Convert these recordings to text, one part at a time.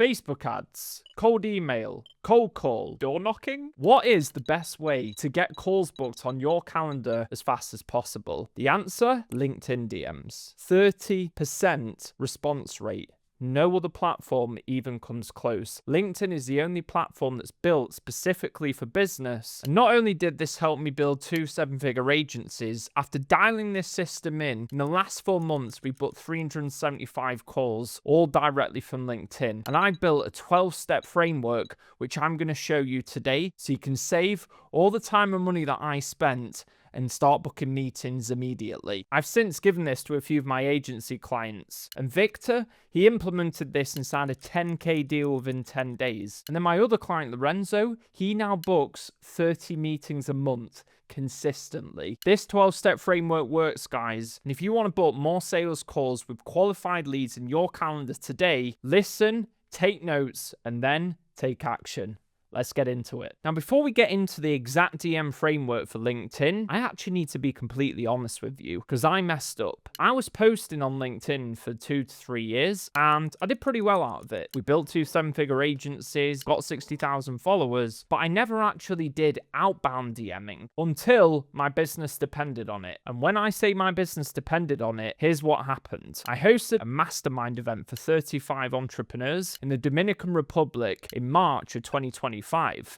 Facebook ads, cold email, cold call, door knocking? What is the best way to get calls booked on your calendar as fast as possible? The answer? LinkedIn DMs. 30% response rate. No other platform even comes close. LinkedIn is the only platform that's built specifically for business. And not only did this help me build 2 7-figure agencies, after dialing this system in the last 4 months, we booked 375 calls, all directly from LinkedIn. And I built a 12-step framework, which I'm going to show you today, so you can save all the time and money that I spent and start booking meetings immediately. I've since given this to a few of my agency clients, and Victor, he implemented this and signed a 10K deal within 10 days. And then my other client, Lorenzo, he now books 30 meetings a month consistently. This 12-step framework works, guys. And if you want to book more sales calls with qualified leads in your calendar today, listen, take notes, and then take action. Let's get into it. Now, before we get into the exact DM framework for LinkedIn, I actually need to be completely honest with you because I messed up. I was posting on LinkedIn for 2 to 3 years and I did pretty well out of it. We built 2 7-figure agencies, got 60,000 followers, but I never actually did outbound DMing until my business depended on it. And when I say my business depended on it, here's what happened. I hosted a mastermind event for 35 entrepreneurs in the Dominican Republic in March of 2020.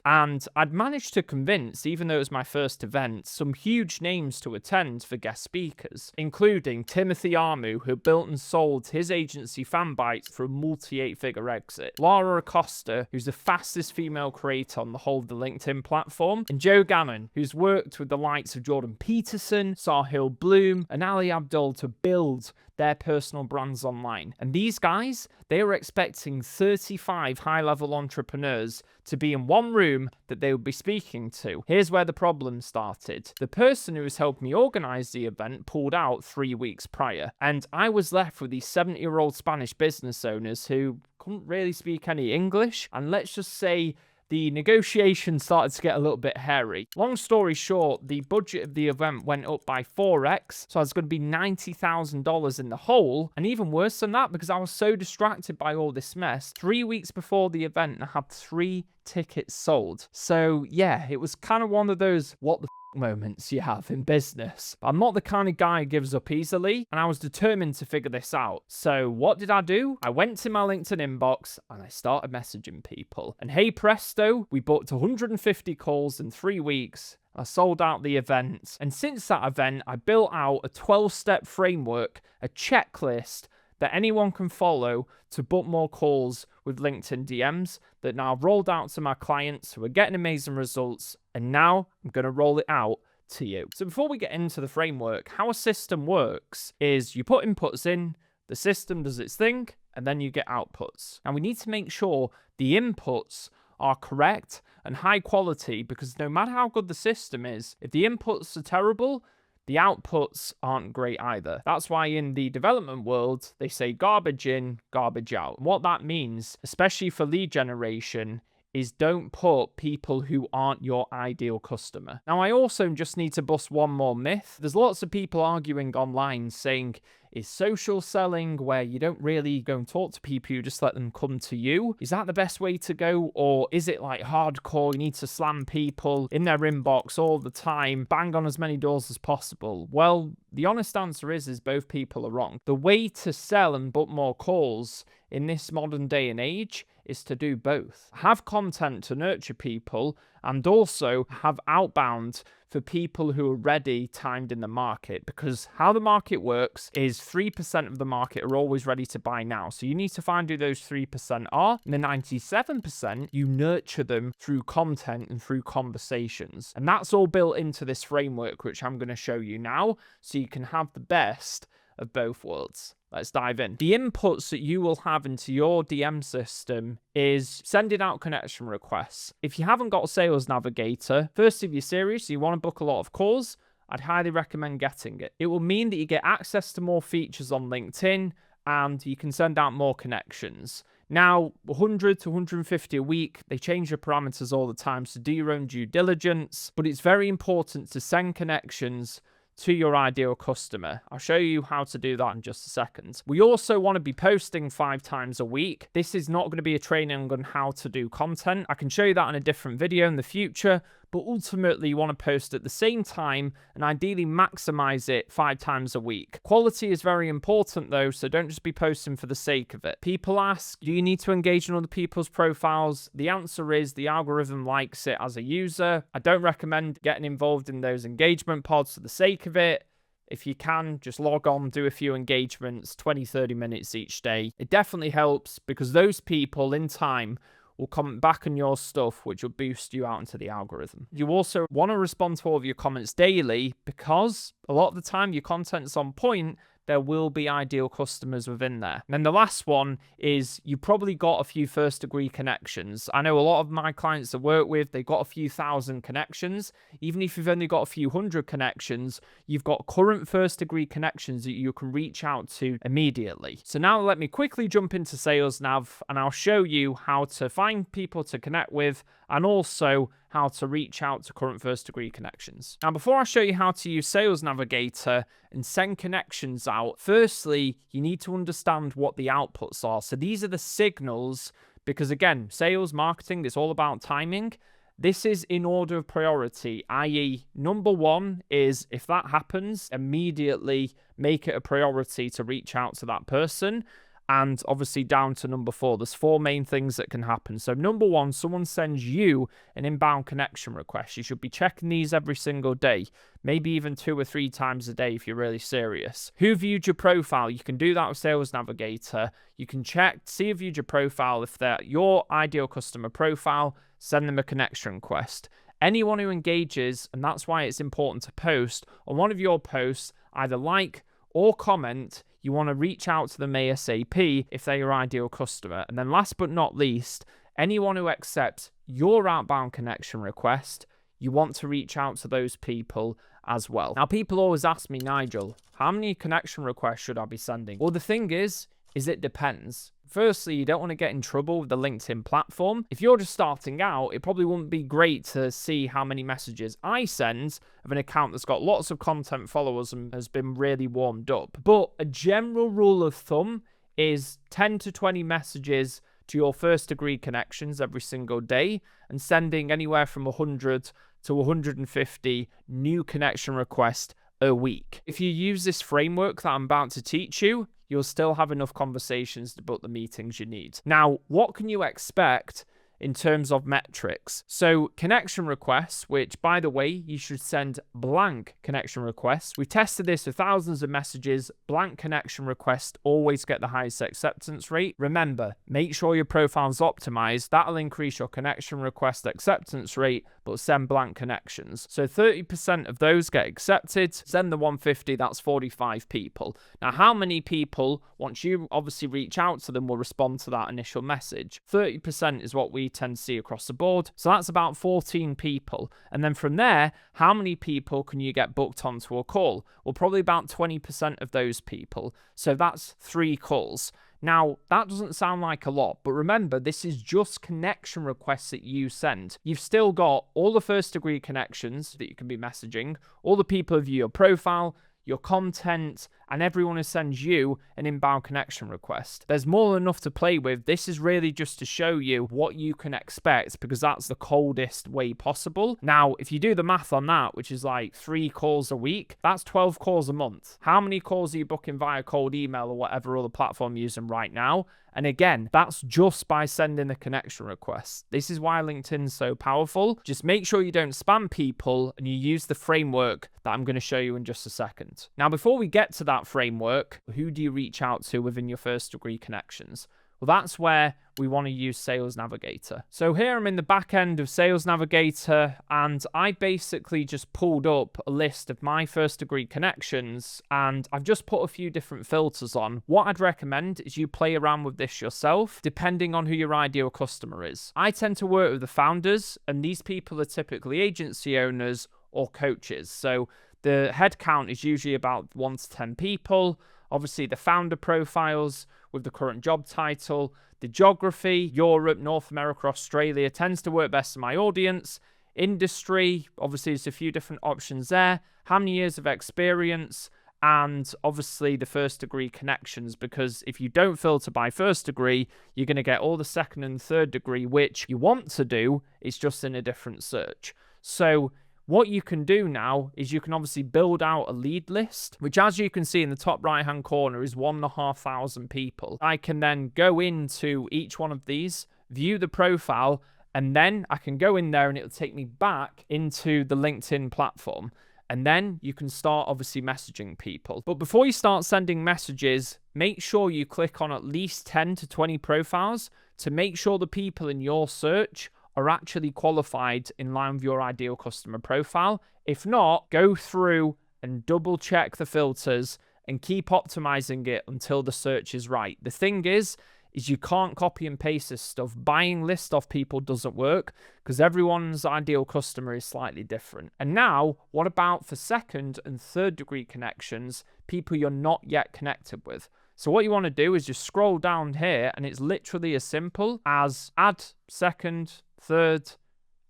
And I'd managed to convince, even though it was my first event, some huge names to attend for guest speakers, including Timothy Armu, who built and sold his agency Fanbytes for a multi-8-figure exit, Laura Acosta, who's the fastest female creator on the whole of the LinkedIn platform, and Joe Gannon, who's worked with the likes of Jordan Peterson, Sahil Bloom, and Ali Abdul to build their personal brands online. And these guys, they were expecting 35 high-level entrepreneurs to be in one room that they would be speaking to. Here's where the problem started. The person who was helping me organize the event pulled out 3 weeks prior, and I was left with these 70-year-old Spanish business owners who couldn't really speak any English, and let's just say the negotiations started to get a little bit hairy. Long story short, the budget of the event went up by 4x, so I was going to be $90,000 in the hole, and even worse than that, because I was so distracted by all this mess, 3 weeks before the event, I had 3 tickets sold. So yeah, it was kind of one of those what the moments you have in business. But I'm not the kind of guy who gives up easily, and I was determined to figure this out. So what did I do? I went to my LinkedIn inbox and I started messaging people. And hey presto, we booked 150 calls in 3 weeks. I sold out the event. And since that event, I built out a 12-step framework, a checklist that anyone can follow to book more calls with LinkedIn DMs that now I've rolled out to my clients who are getting amazing results, and now I'm going to roll it out to you. So before we get into the framework, how a system works is you put inputs in, the system does its thing, and then you get outputs. And we need to make sure the inputs are correct and high quality, because no matter how good the system is, if the inputs are terrible, the outputs aren't great either. That's why in the development world, they say garbage in, garbage out. And what that means, especially for lead generation, is don't put people who aren't your ideal customer. Now, I also just need to bust one more myth. There's lots of people arguing online saying, is social selling where you don't really go and talk to people, you just let them come to you? Is that the best way to go? Or is it like hardcore, you need to slam people in their inbox all the time, bang on as many doors as possible? Well, the honest answer is both people are wrong. The way to sell and book more calls in this modern day and age is to do both. Have content to nurture people and also have outbound for people who are ready, timed in the market, because how the market works is 3% of the market are always ready to buy now. So you need to find who those 3% are, and the 97%, you nurture them through content and through conversations. And that's all built into this framework, which I'm going to show you now, so you can have the best of both worlds. Let's dive in. The inputs that you will have into your DM system is sending out connection requests. If you haven't got a sales navigator, first, if you're serious, you want to book a lot of calls, I'd highly recommend getting it. It will mean that you get access to more features on LinkedIn and you can send out more connections. Now, 100 to 150 a week, they change the parameters all the time, so do your own due diligence, but it's very important to send connections to your ideal customer. I'll show you how to do that in just a second. We also want to be posting 5 times a week. This is not going to be a training on how to do content. I can show you that in a different video in the future, but ultimately you want to post at the same time and ideally maximize it 5 times a week. Quality is very important though, so don't just be posting for the sake of it. People ask, do you need to engage in other people's profiles? The answer is the algorithm likes it as a user. I don't recommend getting involved in those engagement pods for the sake of it. If you can, just log on, do a few engagements, 20-30 minutes each day. It definitely helps because those people in time will comment back on your stuff, which will boost you out into the algorithm. You also want to respond to all of your comments daily because a lot of the time your content's on point. There will be ideal customers within there. And then the last one is you probably got a few first degree connections. I know a lot of my clients I work with, they got a few thousand connections. Even if you've only got a few hundred connections, you've got current first degree connections that you can reach out to immediately. So now let me quickly jump into Sales Nav and I'll show you how to find people to connect with and also how to reach out to current first degree connections. Now, before I show you how to use Sales Navigator and send connections out, firstly, you need to understand what the outputs are. So these are the signals, because again, sales, marketing, it's all about timing. This is in order of priority, i.e. number 1 is if that happens, immediately make it a priority to reach out to that person. And obviously down to number 4, there's 4 main things that can happen. So number 1, someone sends you an inbound connection request. You should be checking these every single day, maybe even 2 or 3 times a day if you're really serious. Who viewed your profile? You can do that with Sales Navigator. You can check, see who viewed your profile. If they're your ideal customer profile, send them a connection request. Anyone who engages, and that's why it's important to post, on one of your posts, either like or comment, you want to reach out to them ASAP if they're your ideal customer. And then last but not least, anyone who accepts your outbound connection request, you want to reach out to those people as well. Now, people always ask me, Nigel, how many connection requests should I be sending? Well, the thing is it depends. Firstly, you don't want to get in trouble with the LinkedIn platform. If you're just starting out, it probably wouldn't be great to see how many messages I send of an account that's got lots of content followers and has been really warmed up. But a general rule of thumb is 10 to 20 messages to your first degree connections every single day and sending anywhere from 100 to 150 new connection requests a week. If you use this framework that I'm about to teach you, you'll still have enough conversations to book the meetings you need. Now, what can you expect in terms of metrics? So connection requests, which by the way, you should send blank connection requests. We've tested this with thousands of messages. Blank connection requests always get the highest acceptance rate. Remember, make sure your profile's optimized. That'll increase your connection request acceptance rate, but send blank connections. So 30% of those get accepted. Send the 150, that's 45 people. Now, how many people, once you obviously reach out to them, will respond to that initial message? 30% is what we tend to see across the board. So that's about 14 people. And then from there, how many people can you get booked onto a call? Well, probably about 20% of those people. So that's 3 calls. Now, that doesn't sound like a lot, but remember, this is just connection requests that you send. You've still got all the first degree connections that you can be messaging, all the people who view your profile, your content, and everyone who sends you an inbound connection request. There's more than enough to play with. This is really just to show you what you can expect because that's the coldest way possible. Now, if you do the math on that, which is like 3 calls a week, that's 12 calls a month. How many calls are you booking via cold email or whatever other platform you're using right now? And again, that's just by sending the connection request. This is why LinkedIn's so powerful. Just make sure you don't spam people and you use the framework that I'm going to show you in just a second. Now, before we get to that framework, who do you reach out to within your first degree connections? Well, that's where we want to use Sales Navigator. So here I'm in the back end of Sales Navigator, and I basically just pulled up a list of my first degree connections, and I've just put a few different filters on. What I'd recommend is you play around with this yourself, depending on who your ideal customer is. I tend to work with the founders, and these people are typically agency owners or coaches. So the headcount is usually about 1 to 10 people. Obviously, the founder profiles with the current job title, the geography, Europe, North America, Australia tends to work best in my audience. Industry, obviously there's a few different options there. How many years of experience, and obviously the first degree connections, because if you don't filter by first degree, you're going to get all the second and third degree, which you want to do, it's just in a different search. So what you can do now is you can obviously build out a lead list, which as you can see in the top right hand corner is 1,500 people. I can then go into each one of these, view the profile, and then I can go in there and it'll take me back into the LinkedIn platform. And then you can start obviously messaging people. But before you start sending messages, make sure you click on at least 10 to 20 profiles to make sure the people in your search are actually qualified in line with your ideal customer profile. If not, go through and double check the filters and keep optimizing it until the search is right. The thing is you can't copy and paste this stuff. Buying lists off people doesn't work because everyone's ideal customer is slightly different. And now, what about for second and third degree connections, people you're not yet connected with? So what you want to do is just scroll down here, and it's literally as simple as add second, third,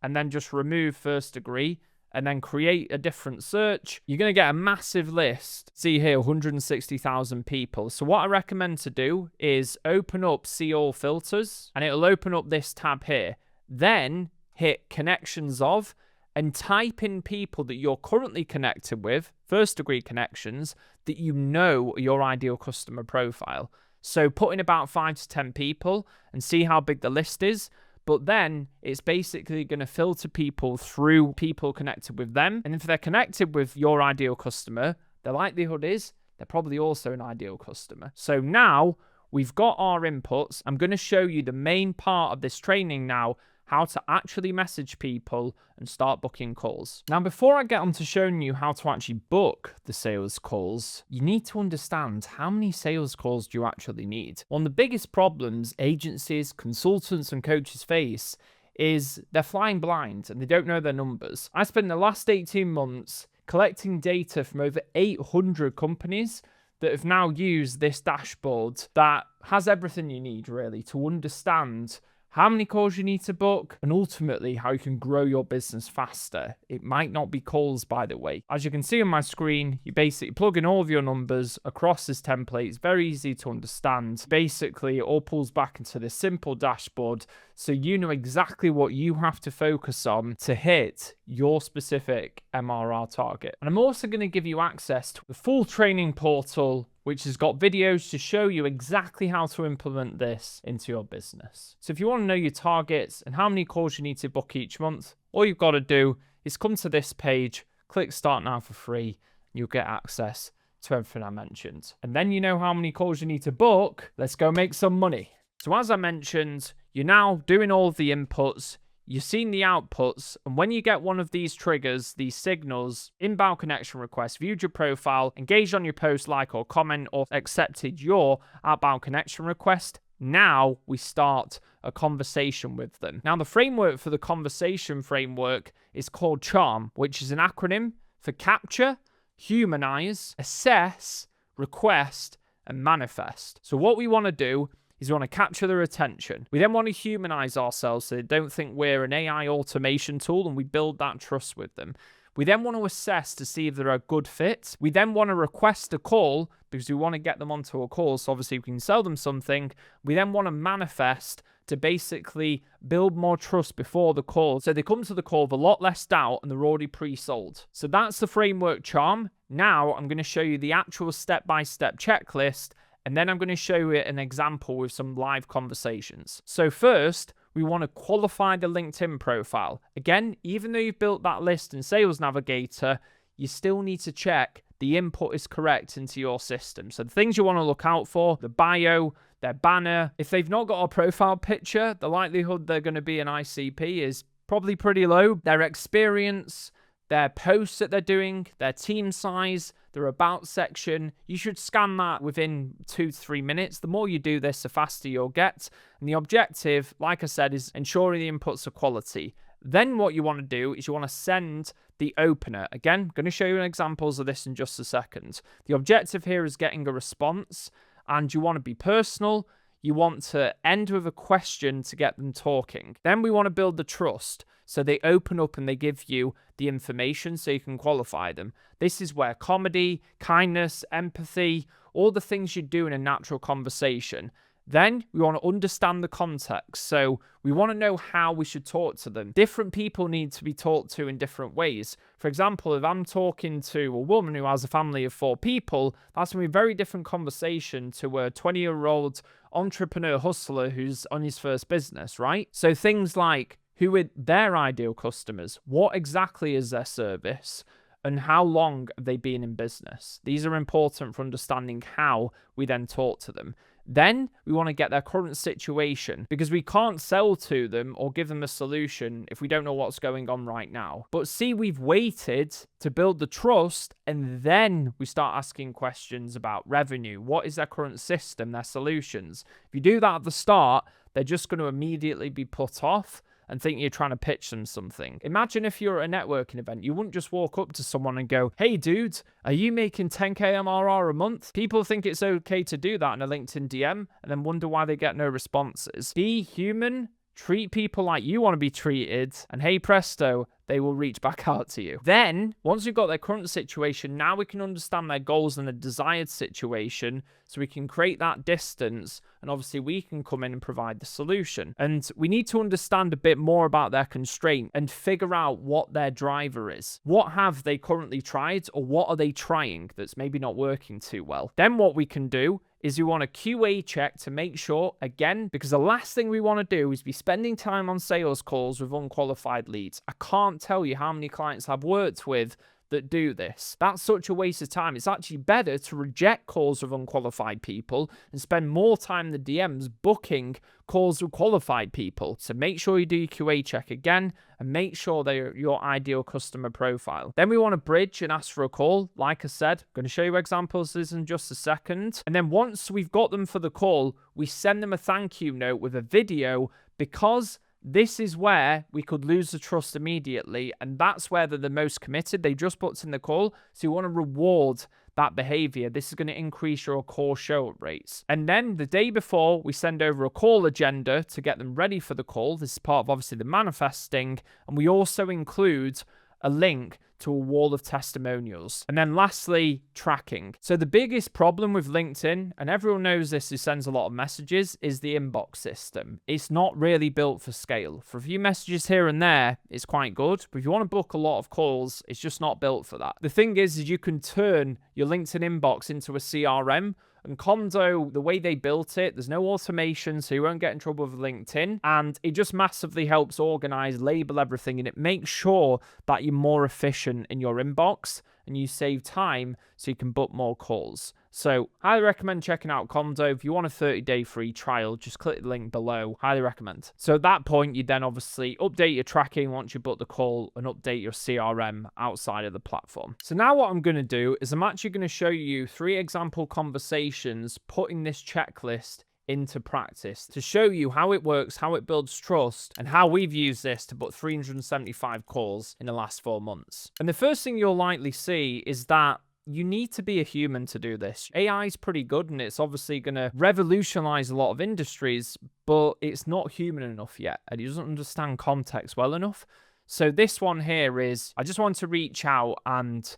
and then just remove first degree, and then create a different search. You're going to get a massive list. See here, 160,000 people. So what I recommend to do is open up See All Filters, and it'll open up this tab here. Then hit Connections Of, and type in people that you're currently connected with, first degree connections, that you know are your ideal customer profile. So put in about 5 to 10 people and see how big the list is. But then it's basically going to filter people through people connected with them. And if they're connected with your ideal customer, the likelihood is they're probably also an ideal customer. So now we've got our inputs. I'm going to show you the main part of this training now, how to actually message people and start booking calls. Now, before I get on to showing you how to actually book the sales calls, you need to understand how many sales calls do you actually need. One of the biggest problems agencies, consultants, and coaches face is they're flying blind and they don't know their numbers. I spent the last 18 months collecting data from over 800 companies that have now used this dashboard that has everything you need really to understand how many calls you need to book, and ultimately how you can grow your business faster. It might not be calls, by the way. As you can see on my screen, you basically plug in all of your numbers across this template. It's very easy to understand. Basically, it all pulls back into this simple dashboard, so you know exactly what you have to focus on to hit your specific MRR target. And I'm also going to give you access to the full training portal, which has got videos to show you exactly how to implement this into your business. So if you want to know your targets and how many calls you need to book each month, all you've got to do is come to this page, click Start Now for free, and you'll get access to everything I mentioned. And then you know how many calls you need to book. Let's go make some money. So as I mentioned, you're now doing all of the inputs, you've seen the outputs, and when you get one of these triggers, these signals, inbound connection request, viewed your profile, engaged on your post, like or comment, or accepted your outbound connection request, now we start a conversation with them. Now the framework for the conversation framework is called CHARM, which is an acronym for Capture, Humanize, Assess, Request, and Manifest. So what we want to do is we want to capture their attention. We then want to humanize ourselves so they don't think we're an AI automation tool, and we build that trust with them. We then want to assess to see if they're a good fit. We then want to request a call because we want to get them onto a call, so obviously we can sell them something. We then want to manifest to basically build more trust before the call, so they come to the call with a lot less doubt and they're already pre-sold. So that's the framework CHARM. Now I'm going to show you the actual step-by-step checklist, and then I'm going to show you an example with some live conversations. So first, we want to qualify the LinkedIn profile. Again, even though you've built that list in Sales Navigator, you still need to check the input is correct into your system. So the things you want to look out for, the bio, their banner. If they've not got a profile picture, the likelihood they're going to be an ICP is probably pretty low. Their experience, their posts that they're doing, their team size, their about section, you should scan that within 2 to 3 minutes. The more you do this, the faster you'll get. And the objective, like I said, is ensuring the inputs are quality. Then what you want to do is you want to send the opener. Again, I'm going to show you examples of this in just a second. The objective here is getting a response, and you want to be personal. you want to end with a question to get them talking. Then we want to build the trust. So they open up and they give you the information so you can qualify them. This is where comedy, kindness, empathy, all the things you do in a natural conversation. Then we want to understand the context. So we want to know how we should talk to them. Different people need to be talked to in different ways. For example, if I'm talking to a woman who has a family of 4 people, that's going to be a very different conversation to a 20-year-old entrepreneur hustler who's on his first business, right? So things like, who are their ideal customers? What exactly is their service? And how long have they been in business? These are important for understanding how we then talk to them. Then we want to get their current situation, because we can't sell to them or give them a solution if we don't know what's going on right now. But see, we've waited to build the trust, and then we start asking questions about revenue. What is their current system, their solutions? If you do that at the start, they're just going to immediately be put off and think you're trying to pitch them something. Imagine if you're at a networking event, you wouldn't just walk up to someone and go, "Hey dude, are you making 10k MRR a month?" People think it's okay to do that in a LinkedIn DM and then wonder why they get no responses. Be human, treat people like you want to be treated, and hey presto, they will reach back out to you. Then, once we've got their current situation, now we can understand their goals and a desired situation, so we can create that distance, and obviously we can come in and provide the solution. And we need to understand a bit more about their constraint and figure out what their driver is. What have they currently tried, or what are they trying that's maybe not working too well? Then what we can do is we want a QA check to make sure, again, because the last thing we want to do is be spending time on sales calls with unqualified leads. I can't tell you how many clients I've worked with that do this. That's such a waste of time. It's actually better to reject calls with unqualified people and spend more time in the DMs booking calls with qualified people. So make sure you do your QA check again and make sure they're your ideal customer profile. Then we want to bridge and ask for a call. Like I said, I'm going to show you examples of this in just a second. And then once we've got them for the call, we send them a thank you note with a video, because this is where we could lose the trust immediately, and that's where they're the most committed. They just booked in the call, so you want to reward that behavior. This is going to increase your call show-up rates. And then the day before, we send over a call agenda to get them ready for the call. This is part of obviously the manifesting, and we also include a link to a wall of testimonials. And then lastly, tracking. So the biggest problem with LinkedIn, and everyone knows this who sends a lot of messages, is the inbox system. It's not really built for scale. For a few messages here and there, it's quite good, but if you want to book a lot of calls, it's just not built for that. The thing is you can turn your LinkedIn inbox into a CRM. And Comdo, the way they built it, there's no automation, so you won't get in trouble with LinkedIn. And it just massively helps organize, label everything, and it makes sure that you're more efficient in your inbox and you save time so you can book more calls. So highly recommend checking out Comdo. If you want a 30-day free trial, just click the link below. Highly recommend. So at that point, you then obviously update your tracking once you book the call and update your CRM outside of the platform. So now what I'm going to do is I'm actually going to show you 3 example conversations putting this checklist into practice to show you how it works, how it builds trust, and how we've used this to book 375 calls in the last 4 months. And the first thing you'll likely see is that you need to be a human to do this. AI is pretty good and it's obviously going to revolutionize a lot of industries, but it's not human enough yet and it doesn't understand context well enough. So this one here is, I just want to reach out and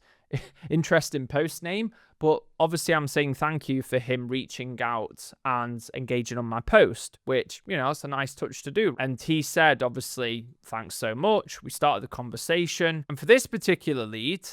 interesting post name, but obviously I'm saying thank you for him reaching out and engaging on my post, which, you know, it's a nice touch to do. And he said, obviously, thanks so much. We started the conversation. And for this particular lead,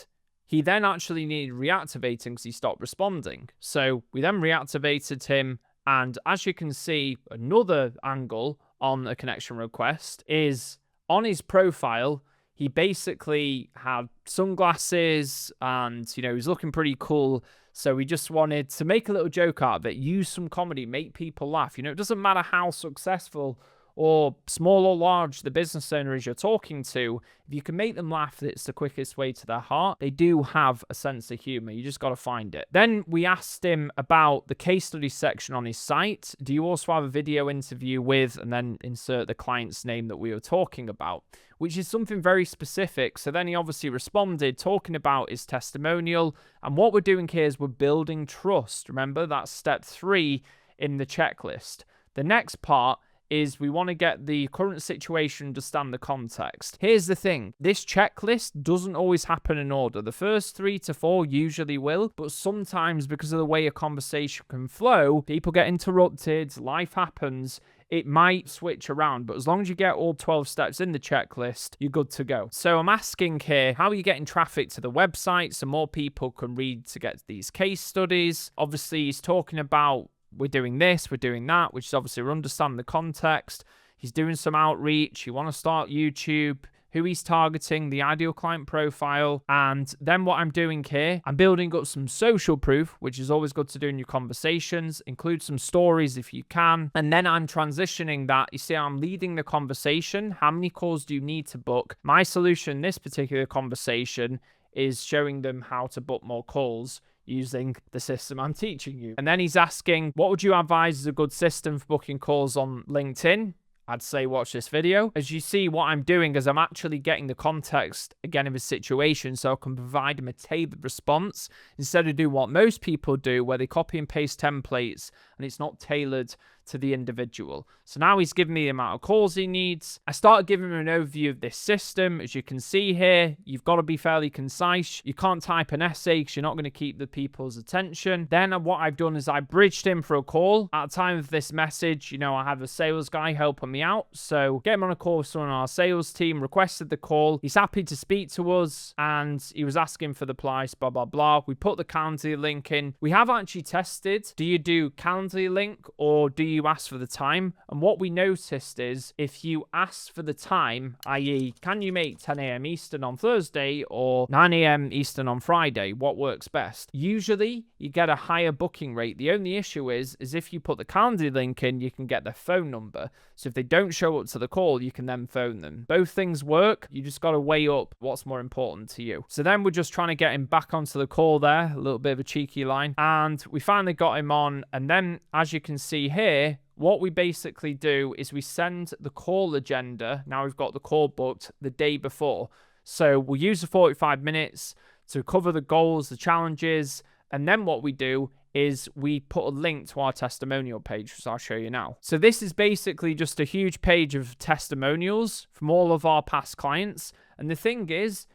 he then actually needed reactivating because he stopped responding. So we then reactivated him. And as you can see, another angle on a connection request is on his profile, he basically had sunglasses and, you know, he's looking pretty cool. So we just wanted to make a little joke out of it, use some comedy, make people laugh. You know, it doesn't matter how successful or small or large the business owner is you're talking to, if you can make them laugh, it's the quickest way to their heart. They do have a sense of humor. You just got to find it. Then we asked him about the case study section on his site. Do you also have a video interview with, and then insert the client's name that we were talking about, which is something very specific. So then he obviously responded talking about his testimonial. And what we're doing here is we're building trust. Remember, that's step 3 in the checklist. The next part is we want to get the current situation, understand the context. Here's the thing. This checklist doesn't always happen in order. The first 3 to 4 usually will, but sometimes because of the way a conversation can flow, people get interrupted, life happens, it might switch around, but as long as you get all 12 steps in the checklist, you're good to go. So I'm asking here, how are you getting traffic to the website so more people can read to get these case studies? Obviously, he's talking about we're doing this, we're doing that, which is obviously we understand the context. He's doing some outreach. You want to start YouTube, who he's targeting, the ideal client profile. And then what I'm doing here, I'm building up some social proof, which is always good to do in your conversations. Include some stories if you can. And then I'm transitioning that. You see, I'm leading the conversation. How many calls do you need to book? My solution in this particular conversation is showing them how to book more calls using the system I'm teaching you. And then he's asking, what would you advise is a good system for booking calls on LinkedIn? I'd say watch this video. As you see, what I'm doing is I'm actually getting the context again of his situation so I can provide him a tailored response instead of do what most people do where they copy and paste templates and it's not tailored to the individual. So now he's given me the amount of calls he needs. I started giving him an overview of this system. As you can see here, you've got to be fairly concise. You can't type an essay because you're not going to keep the people's attention. Then what I've done is I bridged him for a call. At the time of this message, I have a sales guy helping me out. So get him on a call with someone on our sales team, requested the call. He's happy to speak to us and he was asking for the price, blah, blah, blah. We put the Calendly link in. We have actually tested, do you do Calendly link or do you ask for the time? And what we noticed is if you ask for the time, i.e. can you make 10 a.m. Eastern on Thursday or 9 a.m. Eastern on Friday, what works best? Usually you get a higher booking rate. The only issue is if you put the Calendly link in, you can get their phone number. So if they don't show up to the call, you can then phone them. Both things work. You just got to weigh up what's more important to you. So then we're just trying to get him back onto the call there, a little bit of a cheeky line. And we finally got him on. And then as you can see here, what we basically do is we send the call agenda. Now we've got the call booked the day before. So we'll use the 45 minutes to cover the goals, the challenges. And then what we do is we put a link to our testimonial page, which I'll show you now. So this is basically just a huge page of testimonials from all of our past clients. And the thing is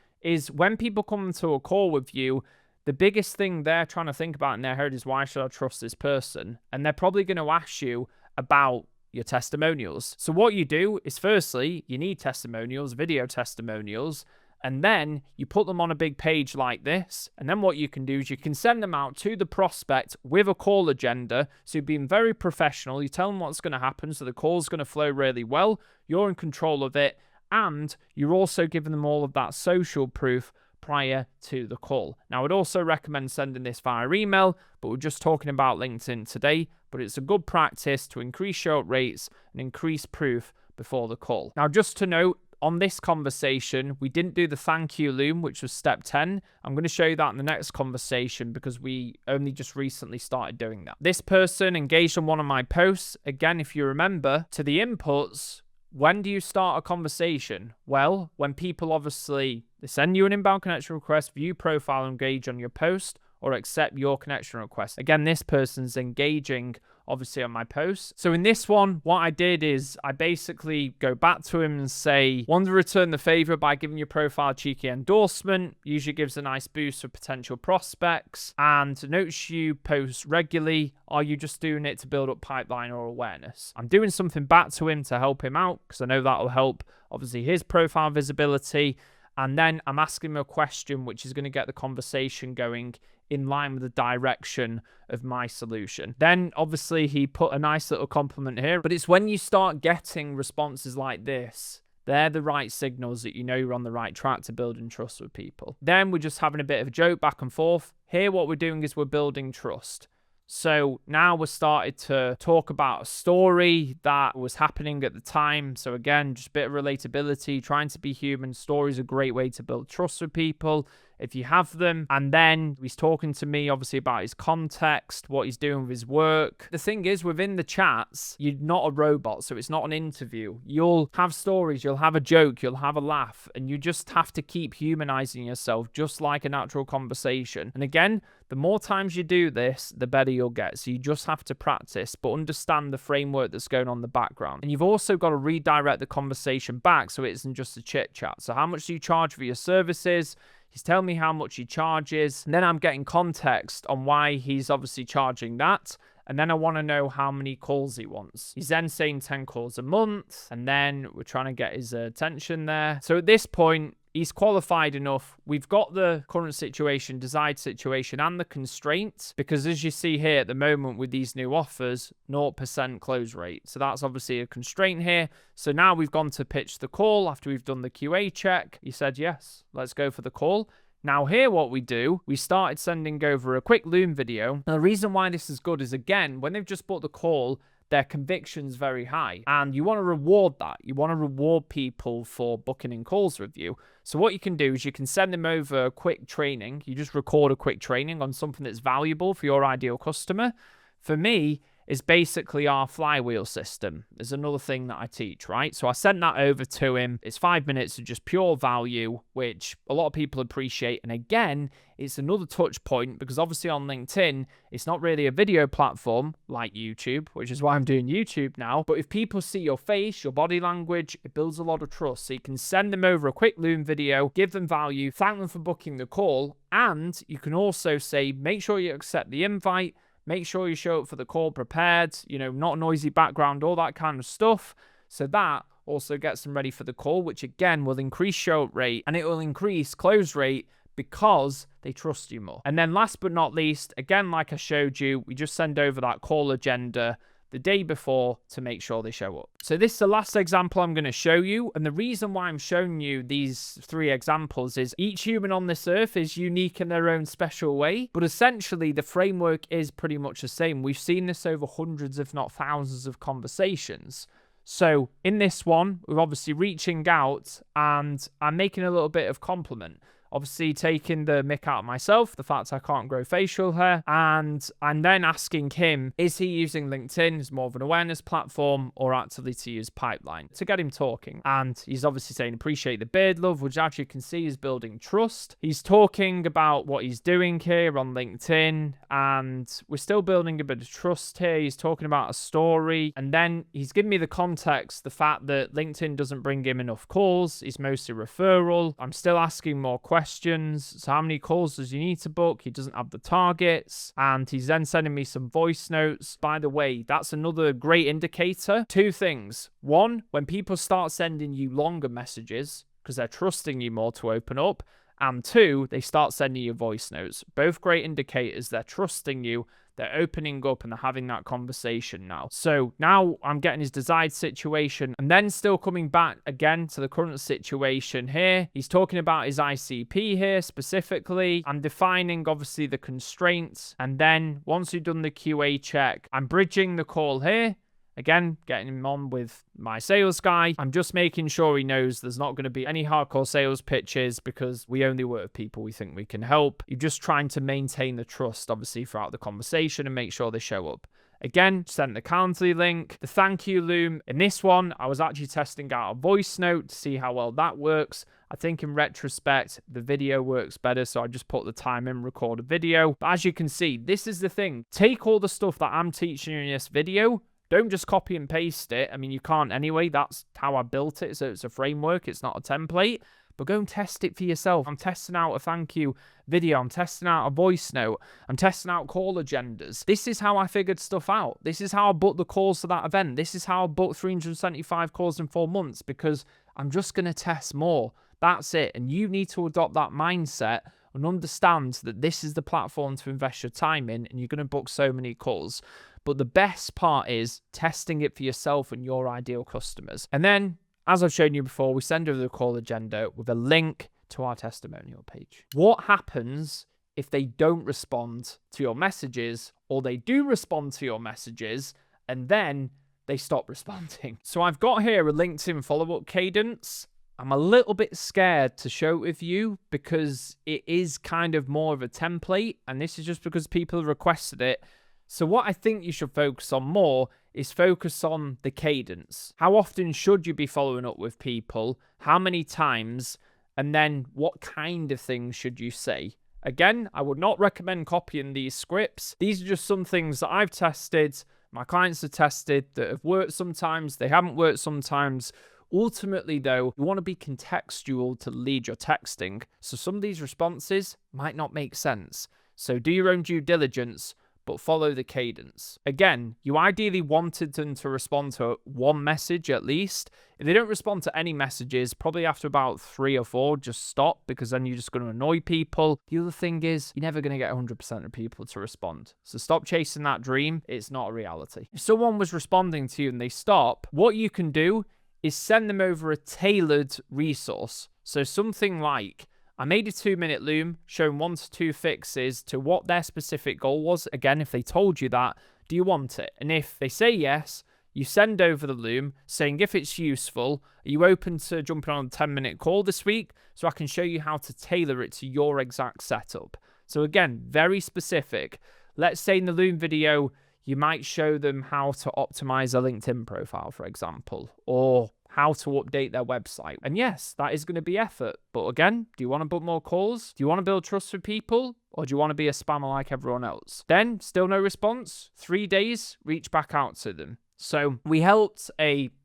when people come to a call with you, the biggest thing they're trying to think about in their head is, why should I trust this person? And they're probably going to ask you about your testimonials. So what you do is, firstly, you need testimonials, video testimonials, and then you put them on a big page like this. And then what you can do is you can send them out to the prospect with a call agenda. So you're being very professional. You tell them what's going to happen. So the call's going to flow really well. You're in control of it. And you're also giving them all of that social proof prior to the call. Now, I'd also recommend sending this via email, but we're just talking about LinkedIn today. But it's a good practice to increase show-up rates and increase proof before the call. Now, just to note, on this conversation, we didn't do the thank you loom, which was step 10. I'm going to show you that in the next conversation because we only just recently started doing that. This person engaged on one of my posts. Again, if you remember, to the inputs, when do you start a conversation? Well, when people obviously, they send you an inbound connection request, view profile, engage on your post, or accept your connection request. Again, this person's engaging obviously on my post. So in this one, what I did is I basically go back to him and say, want to return the favor by giving your profile a cheeky endorsement. Usually gives a nice boost for potential prospects. And notice you post regularly. Are you just doing it to build up pipeline or awareness? I'm doing something back to him to help him out because I know that'll help obviously his profile visibility. And then I'm asking him a question which is going to get the conversation going in line with the direction of my solution. Then obviously he put a nice little compliment here, but it's when you start getting responses like this, they're the right signals that you know you're on the right track to building trust with people. Then we're just having a bit of a joke back and forth. Here what we're doing is we're building trust. So now we're started to talk about a story that was happening at the time. So again, just a bit of relatability, trying to be human. Stories are a great way to build trust with people. if you have them. And then he's talking to me, obviously, about his context, what he's doing with his work. The thing is, within the chats, you're not a robot, so it's not an interview. You'll have stories, you'll have a joke, you'll have a laugh, and you just have to keep humanizing yourself just like a natural conversation. And again, the more times you do this, the better you'll get. So you just have to practice, but understand the framework that's going on in the background. And you've also got to redirect the conversation back so it isn't just a chit chat. So how much do you charge for your services? He's telling me how much he charges. And then I'm getting context on why he's obviously charging that. And then I want to know how many calls he wants. He's then saying 10 calls a month. And then we're trying to get his attention there. So at this point, he's qualified enough. We've got the current situation, desired situation, and the constraints, because as you see here at the moment with these new offers, 0% close rate. So that's obviously a constraint here. So now we've gone to pitch the call after we've done the QA check. He said, yes, let's go for the call. Now here what we do, we started sending over a quick Loom video. And the reason why this is good is, again, when they've just bought the call, their conviction's very high. And you want to reward that. You want to reward people for booking in calls with you. So what you can do is you can send them over a quick training. You just record a quick training on something that's valuable for your ideal customer. For me, is basically our flywheel system. There's another thing that I teach, right? So I sent that over to him. It's 5 minutes of just pure value, which a lot of people appreciate. And again, it's another touch point because obviously on LinkedIn, it's not really a video platform like YouTube, which is why I'm doing YouTube now. But if people see your face, your body language, it builds a lot of trust. So you can send them over a quick Loom video, give them value, thank them for booking the call. And you can also say, make sure you accept the invite. Make sure you show up for the call prepared, not a noisy background, all that kind of stuff. So that also gets them ready for the call, which again will increase show up rate and it will increase close rate because they trust you more. And then last but not least, again, like I showed you, we just send over that call agenda the day before to make sure they show up. So this is the last example I'm going to show you. And the reason why I'm showing you these 3 examples is each human on this earth is unique in their own special way. But essentially, the framework is pretty much the same. We've seen this over hundreds, if not thousands of conversations. So in this one, we're obviously reaching out and I'm making a little bit of compliment. Obviously taking the mick out of myself, the fact I can't grow facial hair, and I'm then asking him, is he using LinkedIn as more of an awareness platform or actively to use Pipeline to get him talking? And he's obviously saying, appreciate the beard love, which as you can see is building trust. He's talking about what he's doing here on LinkedIn, and we're still building a bit of trust here. He's talking about a story, and then he's giving me the context, the fact that LinkedIn doesn't bring him enough calls. He's mostly referral. I'm still asking more questions. So how many calls does he need to book? He doesn't have the targets. And he's then sending me some voice notes. By the way, that's another great indicator. 2 things. 1, when people start sending you longer messages because they're trusting you more to open up. And 2, they start sending you voice notes. Both great indicators. They're trusting you. They're opening up and they're having that conversation now. So now I'm getting his desired situation and then still coming back again to the current situation here. He's talking about his ICP here specifically. I'm defining obviously the constraints. And then once we've done the QA check, I'm bridging the call here. Again, getting him on with my sales guy. I'm just making sure he knows there's not going to be any hardcore sales pitches because we only work with people we think we can help. You're just trying to maintain the trust, obviously, throughout the conversation and make sure they show up. Again, sent the Calendly link, the thank you Loom. In this one, I was actually testing out a voice note to see how well that works. I think in retrospect, the video works better, so I just put the time in, record a video. But as you can see, this is the thing. Take all the stuff that I'm teaching you in this video. Don't just copy and paste it. I mean, you can't anyway. That's how I built it. So it's a framework. It's not a template. But go and test it for yourself. I'm testing out a thank you video. I'm testing out a voice note. I'm testing out call agendas. This is how I figured stuff out. This is how I booked the calls to that event. This is how I booked 375 calls in 4 months because I'm just going to test more. That's it. And you need to adopt that mindset and understand that this is the platform to invest your time in and you're going to book so many calls. But the best part is testing it for yourself and your ideal customers. And then, as I've shown you before, we send over the call agenda with a link to our testimonial page. What happens if they don't respond to your messages or they do respond to your messages and then they stop responding? So I've got here a LinkedIn follow-up cadence. I'm a little bit scared to show it with you because it is kind of more of a template, and this is just because people requested it. So what I think you should focus on more is focus on the cadence. How often should you be following up with people? How many times? And then what kind of things should you say? Again, I would not recommend copying these scripts. These are just some things that I've tested, my clients have tested, that have worked sometimes, they haven't worked sometimes. Ultimately, though, you want to be contextual to lead your texting. So some of these responses might not make sense. So do your own due diligence, but follow the cadence. Again, you ideally wanted them to respond to one message at least. If they don't respond to any messages, probably after about 3 or 4, just stop, because then you're just going to annoy people. The other thing is, you're never going to get 100% of people to respond. So stop chasing that dream. It's not a reality. If someone was responding to you and they stop, what you can do is send them over a tailored resource. So something like, I made a 2-minute loom showing 1 to 2 fixes to what their specific goal was. Again, if they told you that, do you want it? And if they say yes, you send over the loom saying if it's useful, are you open to jumping on a 10-minute call this week so I can show you how to tailor it to your exact setup? So again, very specific. Let's say in the loom video, you might show them how to optimize a LinkedIn profile, for example, or how to update their website. And yes, that is going to be effort. But again, do you want to book more calls? Do you want to build trust with people? Or do you want to be a spammer like everyone else? Then, still no response. 3 days, reach back out to them. So we helped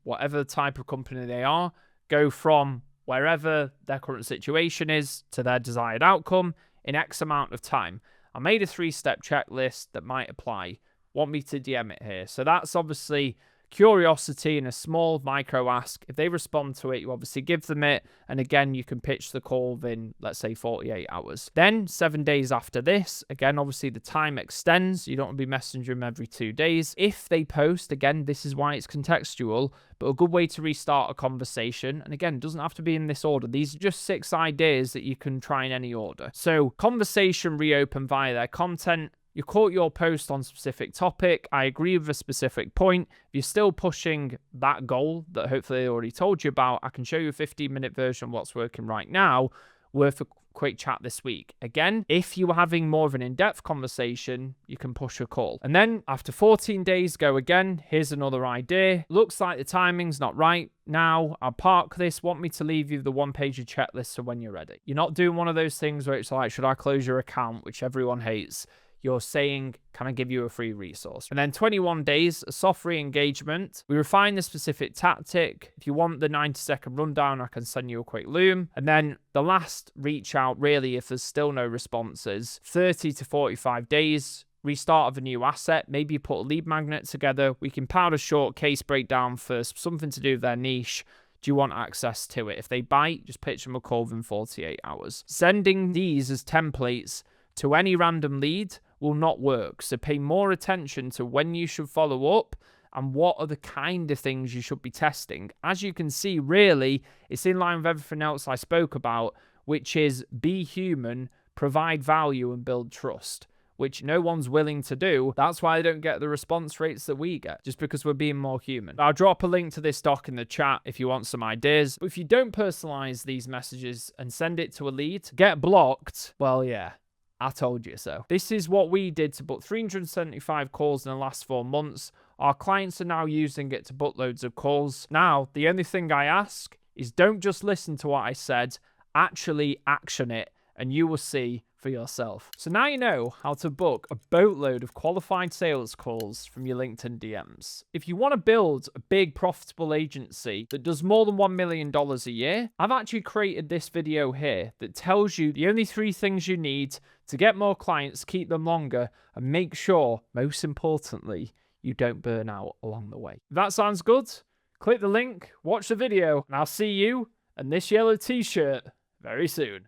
whatever type of company they are go from wherever their current situation is to their desired outcome in X amount of time. I made a 3-step checklist that might apply. Want me to DM it here? So that's obviously curiosity and a small micro ask. If they respond to it, you obviously give them it. And again, you can pitch the call within, let's say, 48 hours. Then 7 days after this, again, obviously the time extends. You don't want to be messaging them every 2 days. If they post, again, this is why it's contextual, but a good way to restart a conversation. And again, it doesn't have to be in this order. These are just 6 ideas that you can try in any order. So conversation reopen via their content. You caught your post on a specific topic. I agree with a specific point. If you're still pushing that goal that hopefully they already told you about, I can show you a 15-minute version of what's working right now, worth a quick chat this week. Again, if you were having more of an in-depth conversation, you can push a call. And then after 14 days, go again. Here's another idea. Looks like the timing's not right. Now, I'll park this. Want me to leave you the 1-pager checklist for when you're ready. You're not doing one of those things where it's like, should I close your account, which everyone hates. You're saying, can I give you a free resource? And then 21 days, a soft re-engagement. We refine the specific tactic. If you want the 90-second rundown, I can send you a quick loom. And then the last reach out, really, if there's still no responses, 30 to 45 days, restart of a new asset. Maybe you put a lead magnet together. We can powder short case breakdown for something to do with their niche. Do you want access to it? If they bite, just pitch them a call within 48 hours. Sending these as templates to any random lead will not work. So pay more attention to when you should follow up and what are the kind of things you should be testing. As you can see, really, it's in line with everything else I spoke about, which is be human, provide value, and build trust, which no one's willing to do. That's why they don't get the response rates that we get, just because we're being more human. I'll drop a link to this doc in the chat if you want some ideas. But if you don't personalize these messages and send it to a lead, get blocked, well, yeah. I told you so. This is what we did to book 375 calls in the last 4 months. Our clients are now using it to book loads of calls. Now, the only thing I ask is don't just listen to what I said, actually action it, and you will see for yourself. So now you know how to book a boatload of qualified sales calls from your LinkedIn DMs. If you want to build a big profitable agency that does more than $1 million a year, I've actually created this video here that tells you the only 3 things you need to get more clients, keep them longer, and make sure, most importantly, you don't burn out along the way. If that sounds good, click the link, watch the video, and I'll see you and this yellow t-shirt very soon.